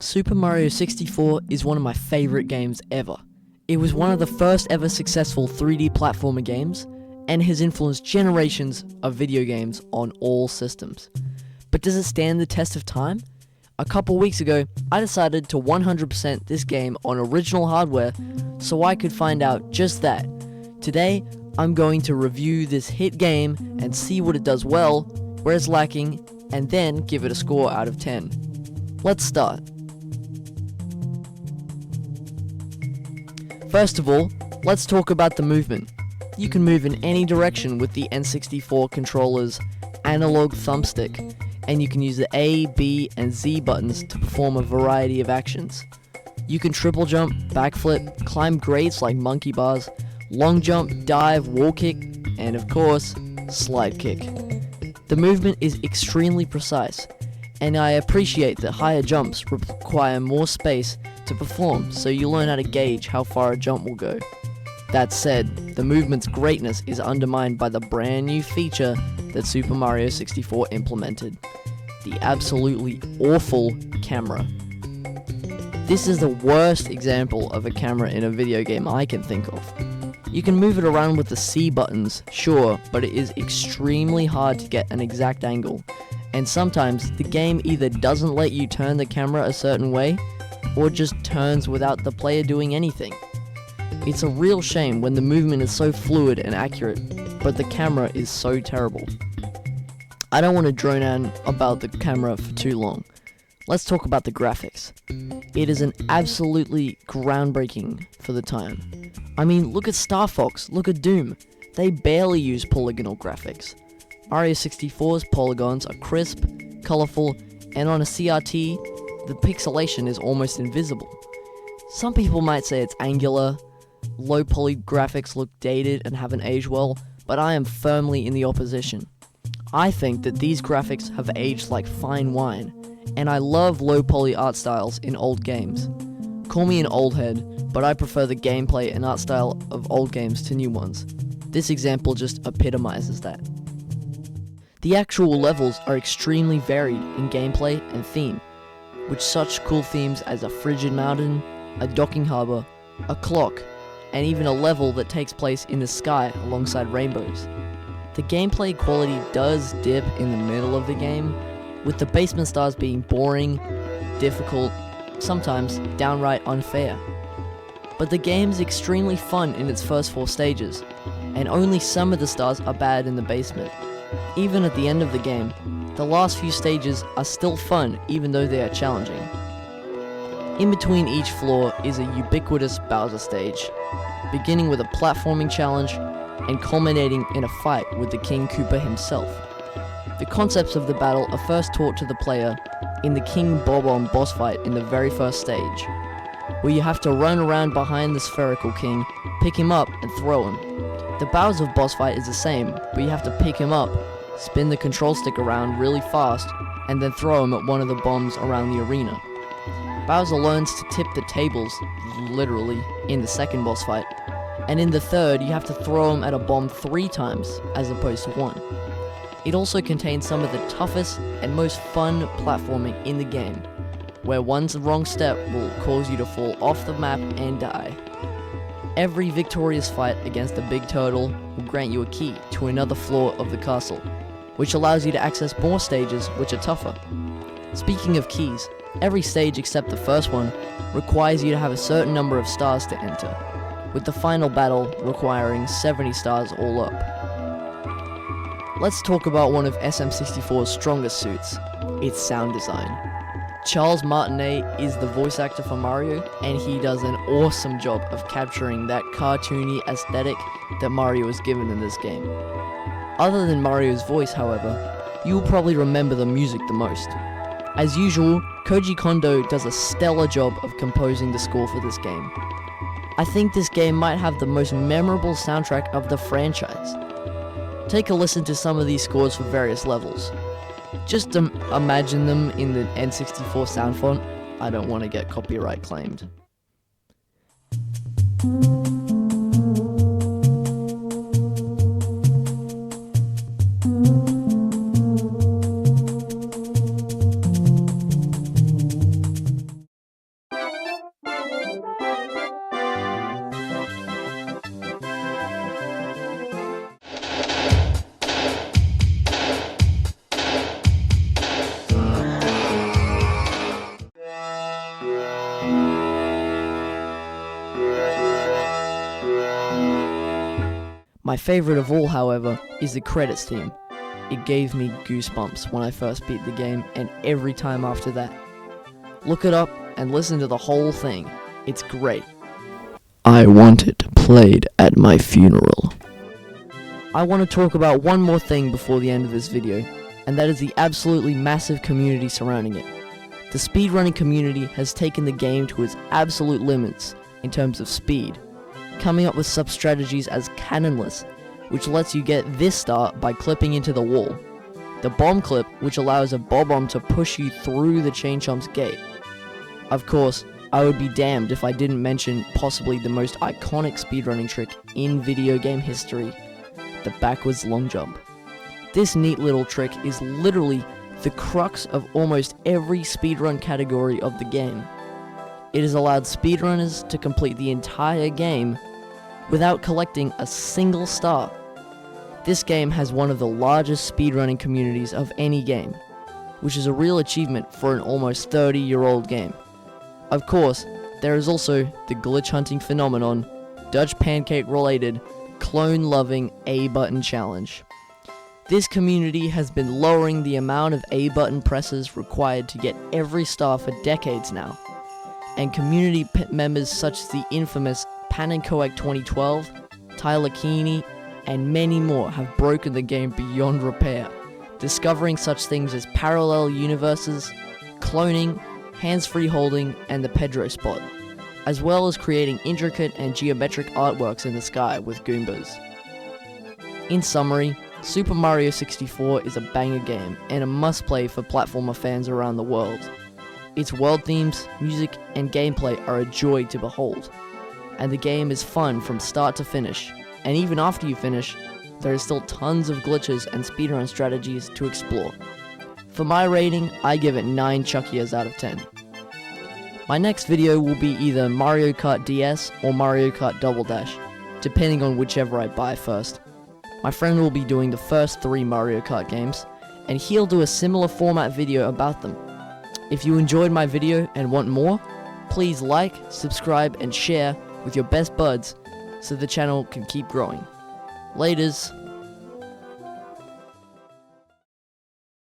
Super Mario 64 is one of my favorite games ever. It was one of the first ever successful 3D platformer games, and has influenced generations of video games on all systems. But does it stand the test of time? A couple weeks ago, I decided to 100% this game on original hardware so I could find out just that. Today, I'm going to review this hit game and see what it does well, where it's lacking, and then give it a score out of 10. Let's start. First of all, let's talk about the movement. You can move in any direction with the N64 controller's analog thumbstick, and you can use the A, B, and Z buttons to perform a variety of actions. You can triple jump, backflip, climb grates like monkey bars, long jump, dive, wall kick, and of course, slide kick. The movement is extremely precise, and I appreciate that higher jumps require more space to perform, so you learn how to gauge how far a jump will go. That said, the movement's greatness is undermined by the brand new feature that Super Mario 64 implemented: the absolutely awful camera. This is the worst example of a camera in a video game I can think of. You can move it around with the C buttons, sure, but it is extremely hard to get an exact angle, and sometimes the game either doesn't let you turn the camera a certain way, or just turns without the player doing anything. It's a real shame when the movement is so fluid and accurate, but the camera is so terrible. I don't want to drone on about the camera for too long. Let's talk about the graphics. It is an absolutely groundbreaking for the time. I mean, look at Star Fox, look at Doom. They barely use polygonal graphics. Mario 64's polygons are crisp, colorful, and on a CRT, the pixelation is almost invisible. Some people might say it's angular, low poly graphics look dated and haven't aged well, but I am firmly in the opposition. I think that these graphics have aged like fine wine, and I love low poly art styles in old games. Call me an old head, but I prefer the gameplay and art style of old games to new ones. This example just epitomizes that. The actual levels are extremely varied in gameplay and theme, with such cool themes as a frigid mountain, a docking harbor, a clock, and even a level that takes place in the sky alongside rainbows. The gameplay quality does dip in the middle of the game, with the basement stars being boring, difficult, sometimes downright unfair. But the game is extremely fun in its first 4 stages, and only some of the stars are bad in the basement. Even at the end of the game, the last few stages are still fun even though they are challenging. In between each floor is a ubiquitous Bowser stage, beginning with a platforming challenge and culminating in a fight with the King Koopa himself. The concepts of the battle are first taught to the player in the King Bob-omb boss fight in the very first stage, where you have to run around behind the spherical king, pick him up and throw him. The Bowser boss fight is the same, but you have to pick him up, spin the control stick around really fast, and then throw him at one of the bombs around the arena. Bowser learns to tip the tables, literally, in the second boss fight, and in the third you have to throw him at a bomb 3 times, as opposed to 1. It also contains some of the toughest and most fun platforming in the game, where one wrong step will cause you to fall off the map and die. Every victorious fight against the big turtle will grant you a key to another floor of the castle, which allows you to access more stages which are tougher. Speaking of keys, every stage except the first one requires you to have a certain number of stars to enter, with the final battle requiring 70 stars all up. Let's talk about one of SM64's strongest suits, its sound design. Charles Martinet is the voice actor for Mario, and he does an awesome job of capturing that cartoony aesthetic that Mario is given in this game. Other than Mario's voice, however, you will probably remember the music the most. As usual, Koji Kondo does a stellar job of composing the score for this game. I think this game might have the most memorable soundtrack of the franchise. Take a listen to some of these scores for various levels. Just imagine them in the N64 sound font. I don't want to get copyright claimed. My favorite of all, however, is the credits theme. It gave me goosebumps when I first beat the game, and every time after that. Look it up and listen to the whole thing. It's great. I want it played at my funeral. I want to talk about one more thing before the end of this video, and that is the absolutely massive community surrounding it. The speedrunning community has taken the game to its absolute limits in terms of speed, coming up with sub-strategies as Cannonless, which lets you get this start by clipping into the wall, the Bomb Clip, which allows a Bob-omb to push you through the Chain Chomp's gate. Of course, I would be damned if I didn't mention possibly the most iconic speedrunning trick in video game history, the backwards long jump. This neat little trick is literally the crux of almost every speedrun category of the game. It has allowed speedrunners to complete the entire game without collecting a single star. This game has one of the largest speedrunning communities of any game, which is a real achievement for an almost 30-year-old game. Of course, there is also the glitch hunting phenomenon, Dutch pancake related, clone-loving A-button challenge. This community has been lowering the amount of A-button presses required to get every star for decades now, and community members such as the infamous Panenkoek 2012, Tyler Keeney, and many more have broken the game beyond repair, discovering such things as parallel universes, cloning, hands-free holding, and the Pedro spot, as well as creating intricate and geometric artworks in the sky with Goombas. In summary, Super Mario 64 is a banger game and a must-play for platformer fans around the world. Its world themes, music, and gameplay are a joy to behold, and the game is fun from start to finish, and even after you finish, there is still tons of glitches and speedrun strategies to explore. For my rating, I give it 9 Chuckias out of 10. My next video will be either Mario Kart DS or Mario Kart Double Dash, depending on whichever I buy first. My friend will be doing the first 3 Mario Kart games, and he'll do a similar format video about them. If you enjoyed my video and want more, please like, subscribe, and share with your best buds so the channel can keep growing. Laters.